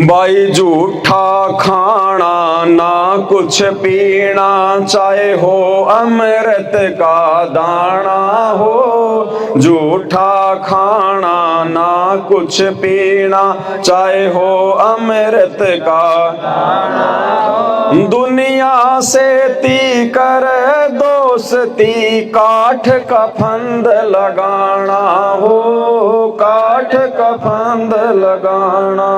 भाई झूठा खाना ना कुछ पीना, चाहे हो अमृत का दाना हो। झूठा खाना ना कुछ पीना, चाहे हो अमृत का दाना हो। दुनिया से ती कर दोस्ती, काठ का फंद लगाना हो, काठ का फंद लगाना।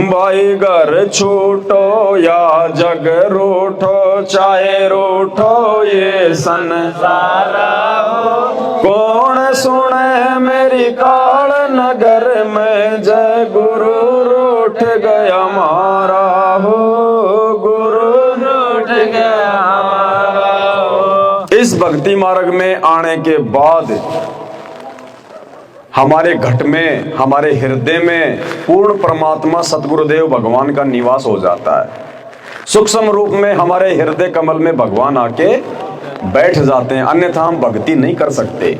भाई घर छूटो या जग रूठो, चाहे रूठो ये संसार हो। कौन सुने मेरी काल नगर में, जय गुरु रूठ गया हमारा हो, गुरु रूठ गया हमारा हो। इस भक्ति मार्ग में आने के बाद हमारे घट में, हमारे हृदय में पूर्ण परमात्मा सतगुरुदेव भगवान का निवास हो जाता है। सूक्ष्म रूप में हमारे हृदय कमल में भगवान आके बैठ जाते हैं, अन्यथा हम भक्ति नहीं कर सकते।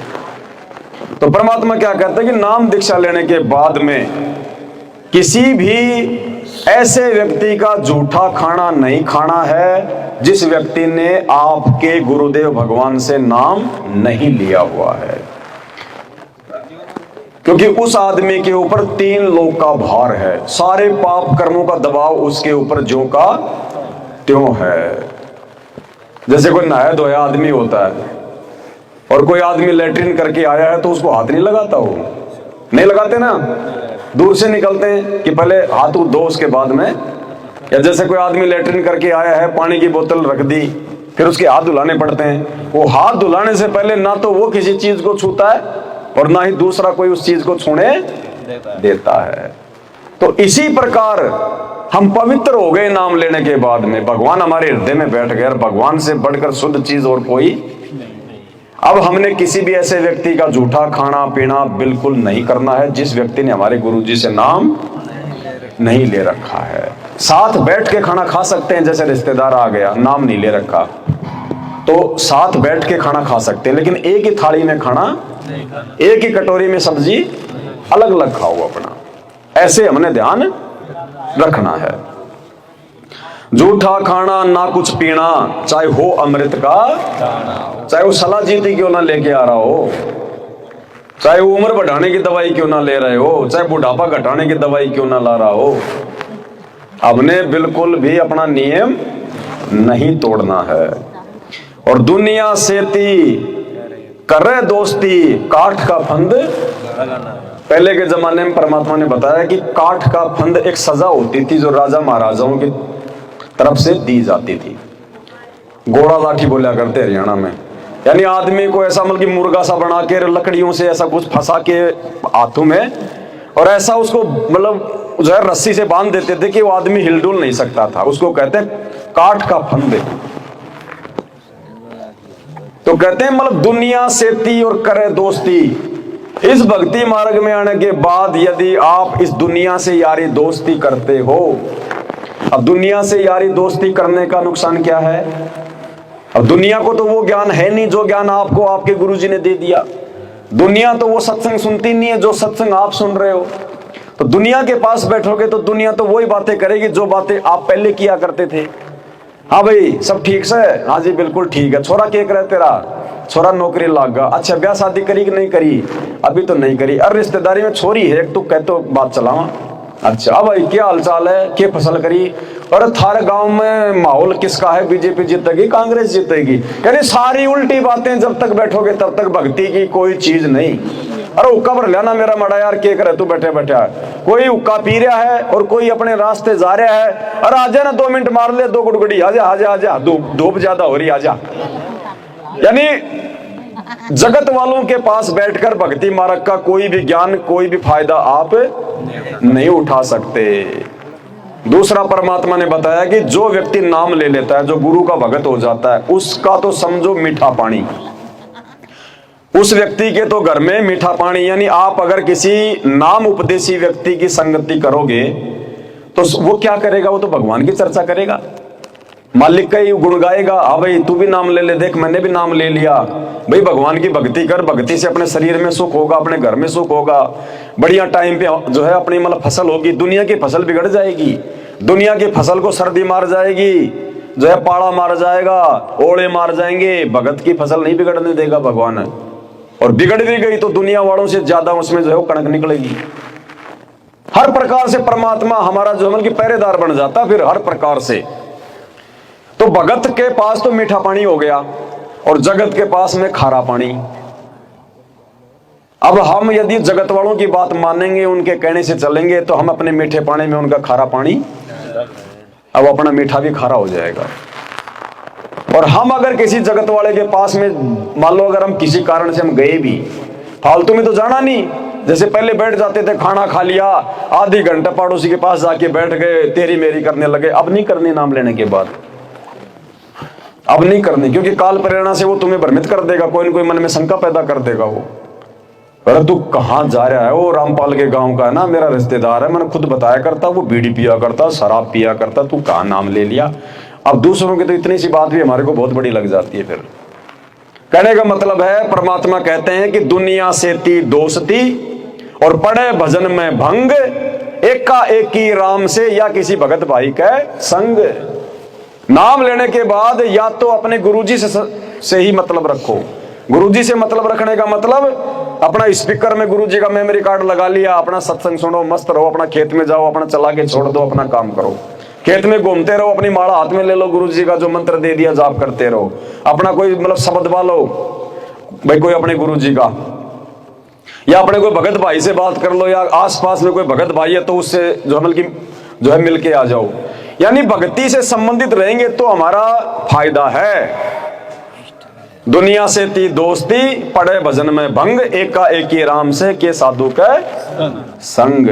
तो परमात्मा क्या कहते हैं कि नाम दीक्षा लेने के बाद में किसी भी ऐसे व्यक्ति का झूठा खाना नहीं खाना है जिस व्यक्ति ने आपके गुरुदेव भगवान से नाम नहीं लिया हुआ है, क्योंकि उस आदमी के ऊपर 3 लोक का भार है। सारे पाप कर्मों का दबाव उसके ऊपर ज्यों का त्यों है। जैसे कोई नहाया धोया आदमी होता है और कोई आदमी लेटरिन करके आया है तो उसको हाथ नहीं लगाता, हो नहीं लगाते ना, दूर से निकलते हैं कि पहले हाथ धो उसके बाद में। या जैसे कोई आदमी लेटरिन करके आया है, पानी की बोतल रख दी, फिर उसके हाथ धुलाने पड़ते हैं। वो हाथ धुलाने से पहले ना तो वो किसी चीज को छूता है और ना ही दूसरा कोई उस चीज को छूने देता है। तो इसी प्रकार हम पवित्र हो गए नाम लेने के बाद में, भगवान हमारे हृदय में बैठ गए। भगवान से बढ़कर शुद्ध चीज और कोई। अब हमने किसी भी ऐसे व्यक्ति का झूठा खाना पीना बिल्कुल नहीं करना है जिस व्यक्ति ने हमारे गुरुजी से नाम नहीं ले रखा है। साथ बैठ के खाना खा सकते हैं, जैसे रिश्तेदार आ गया, नाम नहीं ले रखा तो साथ बैठ के खाना खा सकते हैं, लेकिन एक ही थाली में खाना, एक ही कटोरी में सब्जी अलग अलग खाओ अपना। ऐसे हमने ध्यान रखना है। झूठा खाना ना कुछ पीना, चाहे हो अमृत का दाना, चाहे वो सलाह जीती क्यों ना लेके आ रहा हो, चाहे वो उम्र बढ़ाने की दवाई क्यों ना ले रहे हो, चाहे बुढ़ापा घटाने की दवाई क्यों ना ला रहा हो, हमने बिल्कुल भी अपना नियम नहीं तोड़ना है। और दुनिया से ती करे दोस्ती, काठ का फंद लगाना। पहले के जमाने में परमात्मा ने बताया कि काठ का फंद एक सजा होती थी जो राजा महाराजाओं की तरफ से दी जाती थी। घोड़ा लाठी बोला करते हरियाणा में, यानी आदमी को ऐसा मतलब कि मुर्गा सा बना के लकड़ियों से ऐसा कुछ फंसा के हाथों में, और ऐसा उसको मतलब जो है रस्सी से बांध देते थे कि वो आदमी हिलडुल नहीं सकता था। उसको कहते हैं काठ का फंद। तो कहते हैं मतलब दुनिया से ती और करे दोस्ती। इस भक्ति मार्ग में आने के बाद यदि आप इस दुनिया से यारी दोस्ती करते हो, अब दुनिया से यारी दोस्ती करने का नुकसान क्या है? अब दुनिया को तो वो ज्ञान है नहीं जो ज्ञान आपको आपके गुरुजी ने दे दिया। दुनिया तो वो सत्संग सुनती नहीं है जो सत्संग आप सुन रहे हो। तो दुनिया के पास बैठोगे तो दुनिया तो वही बातें करेगी जो बातें आप पहले किया करते थे। हाँ भाई सब ठीक से? हाँ जी बिल्कुल ठीक है। छोरा क्या करे तेरा? छोरा नौकरी लाग गया। अच्छा ब्याह शादी करी कि नहीं करी? अभी तो नहीं करी। अरे रिश्तेदारी में छोरी है तू कह तो बात चलावा। अच्छा भाई क्या हालचाल है, क्या फसल करी? और थारे गांव में माहौल किसका है? बीजेपी जीतेगी कांग्रेस जीतेगी? यानी सारी उल्टी बातें जब तक बैठोगे तब तक भक्ति की कोई चीज नहीं। अरे हुक्का भर लेना मेरा मड़ा यार, क्या करे तू बैठे बैठा? कोई हुक्का पी रहा है और कोई अपने रास्ते जा रहा है। अरे आजा ना 2 मिनट मार ले, 2 गुड़गुड़ी, आजा आजा आजा, धूप ज्यादा हो रही, आजा। यानी जगत वालों के पास बैठकर भक्ति मार्ग का कोई भी ज्ञान, कोई भी फायदा आप नहीं उठा सकते। दूसरा परमात्मा ने बताया कि जो व्यक्ति नाम ले लेता है, जो गुरु का भगत हो जाता है, उसका तो समझो मीठा पानी। उस व्यक्ति के तो घर में मीठा पानी। यानी आप अगर किसी नाम उपदेशी व्यक्ति की संगति करोगे तो वो क्या करेगा? वो तो भगवान की चर्चा करेगा। मालिक का ही गुण गाएगा। हाँ भाई तू भी नाम ले ले, देख मैंने भी नाम ले लिया। भाई भगवान की भक्ति कर, भक्ति से अपने शरीर में सुख होगा, अपने घर में सुख होगा, बढ़िया टाइम पे जो है अपनी मतलब फसल होगी। दुनिया की फसल बिगड़ जाएगी, दुनिया की फसल को सर्दी मार जाएगी, जो है पाड़ा मार जाएगा, ओले मार जाएंगे। भगत की फसल नहीं बिगड़ने देगा भगवान, और बिगड़ भी गई तो दुनिया वालों से ज्यादा उसमें जो है वो कणक निकलेगी। हर प्रकार से परमात्मा हमारा जो है कि पहरेदार बन जाता फिर हर प्रकार से। तो भगत के पास तो मीठा पानी हो गया और जगत के पास में खारा पानी। अब हम यदि जगत वालों की बात मानेंगे, उनके कहने से चलेंगे, तो हम अपने मीठे पानी में उनका खारा पानी, अब अपना मीठा भी खारा हो जाएगा। और हम अगर किसी जगत वाले के पास में मान लो अगर हम किसी कारण से हम गए भी, फालतू में तो जाना नहीं। जैसे पहले बैठ जाते थे, खाना खा लिया, आधी घंटा पड़ोसी के पास जाके बैठ गए, तेरी मेरी करने लगे। अब नहीं करनी नाम लेने के बाद, अब नहीं करनी, क्योंकि काल प्रेरणा से वो तुम्हें भ्रमित कर देगा, कोई न कोई मन में शंका पैदा कर देगा। वो अरे तू कहाँ जा रहा है? वो रामपाल के गांव का है ना, मेरा रिश्तेदार है, मैंने खुद बताया करता, वो बीड़ी पिया करता, शराब पिया करता, तू कहाँ नाम ले लिया। अब दूसरों की तो इतनी सी बात भी हमारे को बहुत बड़ी लग जाती है। फिर कहने का मतलब है परमात्मा कहते हैं कि दुनिया से ती दोस्ती और पड़े भजन में भंग, एका एकी राम से या किसी भगत भाई के संग। नाम लेने के बाद या तो अपने गुरुजी से ही मतलब रखो। गुरुजी से मतलब रखने का मतलब अपना स्पीकर में गुरुजी का मेमोरी कार्ड लगा लिया, अपना सत्संग सुनो, मस्त रहो, अपना खेत में जाओ, अपना चला के छोड़ दो, अपना काम करो, खेत में घूमते रहो, अपनी माला हाथ में ले लो, गुरुजी का जो मंत्र दे दिया जाप करते रहो, अपना कोई मतलब शब्द वालो भाई, कोई अपने गुरुजी का, या अपने कोई भगत भाई से बात कर लो, या आसपास में कोई भगत भाई है तो उससे जो है मिल के आ जाओ। यानी भक्ति से संबंधित रहेंगे तो हमारा फायदा है। दुनिया से ती दोस्ती, पड़े भजन में भंग, एका एकी राम से के साधु के संग।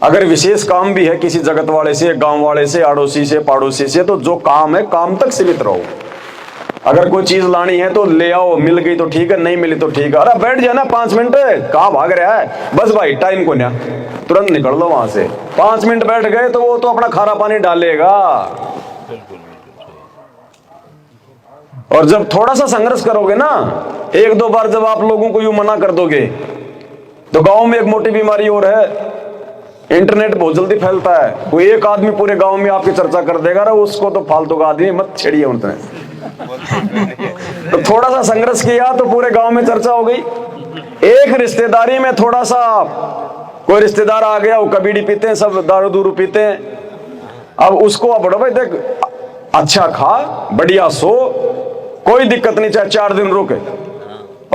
अगर विशेष काम भी है किसी जगत वाले से, गांव वाले से, अड़ोसी से, पड़ोसी से, तो जो काम है काम तक सीमित रहो। अगर कोई चीज लानी है तो ले आओ, मिल गई तो ठीक है, नहीं मिली तो ठीक है। अरे बैठ जाना 5 मिनट, कहाँ भाग रहा है? बस भाई टाइम को ना, तुरंत निकल लो वहां से। 5 मिनट बैठ गए तो वो तो अपना खारा पानी डालेगा। और जब थोड़ा सा संघर्ष करोगे ना, 1-2 बार जब आप लोगों को यूं मना कर दोगे, तो गांव में एक मोटी बीमारी और है, इंटरनेट बहुत जल्दी फैलता है। कोई एक आदमी पूरे गांव में आपकी चर्चा कर देगा ना, उसको तो फालतू का आदमी मत छेड़िए उनसे। तो थोड़ा सा संघर्ष किया तो पूरे गांव में चर्चा हो गई। एक रिश्तेदारी में थोड़ा सा कोई रिश्तेदार आ गया, वो कबीड़ी पीते हैं, सब दारू दूरू पीते हैं। अब उसको अब बड़ो भाई देख, अच्छा खा, बढ़िया सो, कोई दिक्कत नहीं, चाहे 4 दिन रुके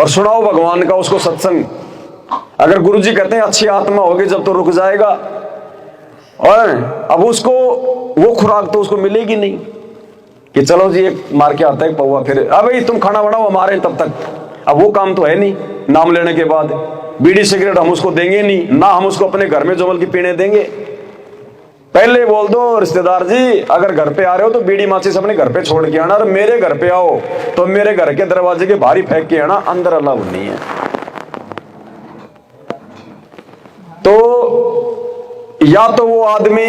और सुनाओ भगवान का उसको सत्संग। अगर गुरुजी कहते हैं अच्छी आत्मा होगी जब तो रुक जाएगा, और अब उसको वो खुराक तो उसको मिलेगी नहीं कि चलो जी एक मार के आता है पौवा, फिर अबे तुम खाना बनाओ हमारे तब तक। अब वो काम तो है नहीं। नाम लेने के बाद बीड़ी सिगरेट हम उसको देंगे नहीं ना, हम उसको अपने घर में जमल की पीने देंगे। पहले बोल दो रिश्तेदार जी अगर घर पे आ रहे हो तो बीड़ी माचिस अपने घर पे छोड़ के आना, और मेरे घर पे आओ तो मेरे घर के दरवाजे के बाहर ही फेंक के आना, अंदर अलाउ नहीं है। तो या तो वो आदमी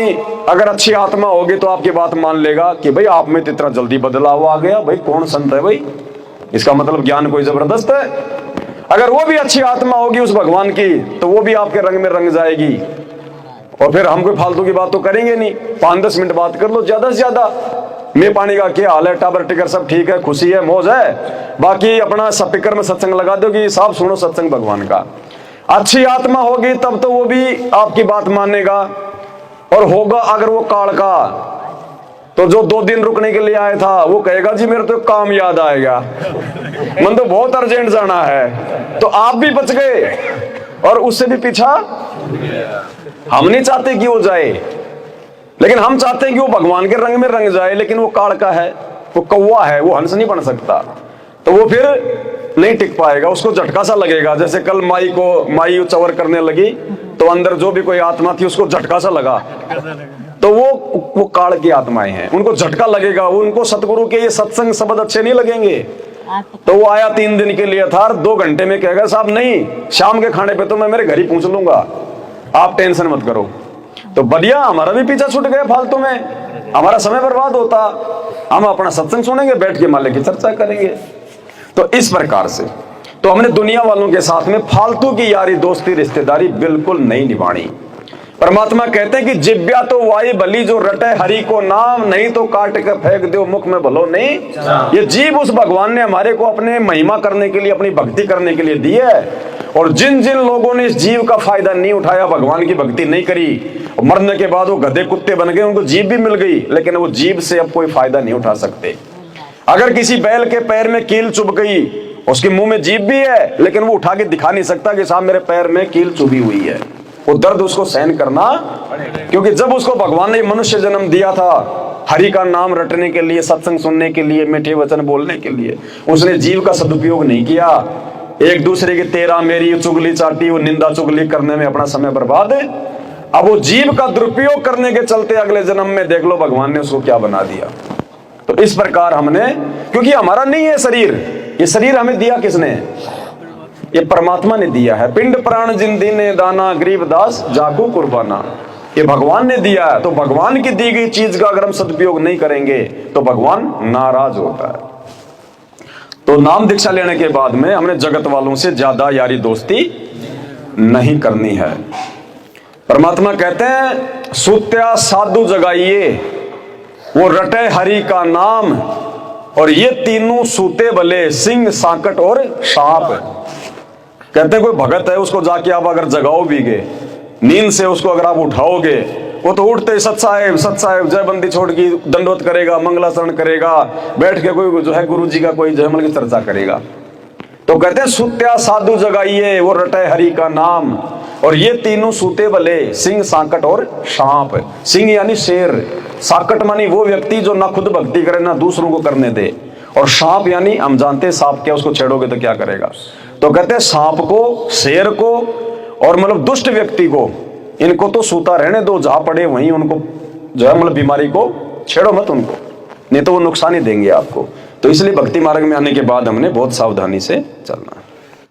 अगर अच्छी आत्मा होगी तो आपकी बात मान लेगा कि भाई आप में तो इतना जल्दी बदलाव आ गया, भाई कौन संत है भाई, इसका मतलब ज्ञान कोई जबरदस्त है। अगर वो भी अच्छी आत्मा होगी उस भगवान की तो वो भी आपके रंग में रंग जाएगी, और फिर हम कोई फालतू की बात तो करेंगे नहीं। 5-10 मिनट बात कर लो ज्यादा से ज्यादा, मैं पानी का क्या हाल है, टाबर टिकर सब ठीक है, खुशी है, मौज है, बाकी अपना स्पीकर में सत्संग लगा दो कि साहब सुनो सत्संग भगवान का। अच्छी आत्मा होगी तब तो वो भी आपकी बात मानेगा। और होगा अगर वो काल का, तो जो 2 दिन रुकने के लिए आया था वो कहेगा जी मेरे तो काम याद आएगा, मन तो बहुत अर्जेंट जाना है, तो आप भी बच गए और उससे भी पीछा। हम नहीं चाहते कि वो जाए, लेकिन हम चाहते हैं कि वो भगवान के रंग में रंग जाए, लेकिन वो काल का है, वो कौवा है, वो हंस नहीं बन सकता, तो वो फिर नहीं टिक पाएगा, उसको झटका सा लगेगा। जैसे कल माई चवर करने लगी तो अंदर जो भी कोई आत्मा थी उसको झटका सा लगा, तो वो काल की आत्माएं हैं, उनको झटका लगेगा, उनको सतगुरु के ये सत्संग शब्द अच्छे नहीं लगेंगे। तो वो आया 3 दिन के लिए था, 2 घंटे में कहेगा साहब नहीं, शाम के खाने पे तो मैं मेरे घर ही पहुंच लूंगा, आप टेंशन मत करो। तो बढ़िया, हमारा भी पीछा छूट गया, फालतू में हमारा समय बर्बाद होता। हम अपना सत्संग सुनेंगे, बैठ के माले की चर्चा करेंगे। तो इस प्रकार से तो हमने दुनिया वालों के साथ में फालतू की यारी दोस्ती रिश्तेदारी बिल्कुल नहीं निभानी। परमात्मा कहते हैं कि जिब्या तो वाई भली जो रटे हरि को नाम, नहीं तो काट के फेंक दो मुख में भलो नहीं। ये जीव उस भगवान ने हमारे को अपने महिमा करने के लिए, अपनी भक्ति करने के लिए दी है। और जिन जिन लोगों ने इस जीव का फायदा नहीं उठाया, भगवान की भक्ति नहीं करी, मरने के बाद वो गधे कुत्ते बन गए, उनको जीभ भी मिल गई, लेकिन वो जीभ से अब कोई फायदा नहीं उठा सकते। अगर किसी बैल के पैर में कील चुभ गई, उसके मुंह में जीभ भी है, लेकिन वो उठा के दिखा नहीं सकता कि साहब मेरे पैर में कील चुभी हुई है। वो दर्द उसको सहन करना, क्योंकि जब उसको भगवान ने मनुष्य जन्म दिया था हरि का नाम रटने के लिए, सत्संग सुनने के लिए, मीठे वचन बोलने के लिए, उसने जीव का सदुपयोग नहीं किया। एक दूसरे की तेरा मेरी चुगली चाटी, वो निंदा चुगली करने में अपना समय बर्बाद। अब वो जीव का दुरुपयोग करने के चलते अगले जन्म में देख लो भगवान ने उसको क्या बना दिया। तो इस प्रकार हमने, क्योंकि हमारा नहीं है शरीर, ये शरीर हमें दिया किसने? ये परमात्मा ने दिया है। पिंड प्राण जिंदी ने दाना, गरीब दास जागो कुर्बाना, ये भगवान ने दिया है। तो भगवान की दी गई चीज का अगर हम सदुपयोग नहीं करेंगे तो भगवान नाराज होता है। तो नाम दीक्षा लेने के बाद में हमने जगत वालों से ज्यादा यारी दोस्ती नहीं करनी है। परमात्मा कहते हैं सुत्या साधु जगाइए, वो रटे हरि का नाम, और ये तीनों सूते भले, सिंह सांकट और सांप। कहते हैं कोई भगत है, उसको जाके आप अगर जगाओ भी गए, नींद से उसको अगर आप उठाओगे, वो तो उठते ही सत साहेब जय बंदी छोड़ की दंडवत करेगा, मंगलाचरण करेगा, बैठ के कोई जो है गुरु जी का कोई जयमल की चर्चा करेगा। तो कहते हैं सुत्या साधु जगाइए, वो रटे हरि का नाम, और ये तीनों सूते भले, सिंह सांकट और सांप। सिंह यानी शेर, सांकट मानी वो व्यक्ति जो ना खुद भक्ति करे ना दूसरों को करने दे, और सांप यानी हम जानते हैं सांप क्या, उसको छेड़ोगे तो क्या करेगा। तो कहते हैं सांप को, शेर को, और मतलब दुष्ट व्यक्ति को, इनको तो सूता रहने दो, जहां पड़े वहीं उनको जो है मतलब बीमारी को छेड़ो मत उनको, नहीं तो वो नुकसान ही देंगे आपको। तो इसलिए भक्ति मार्ग में आने के बाद हमने बहुत सावधानी से चलना।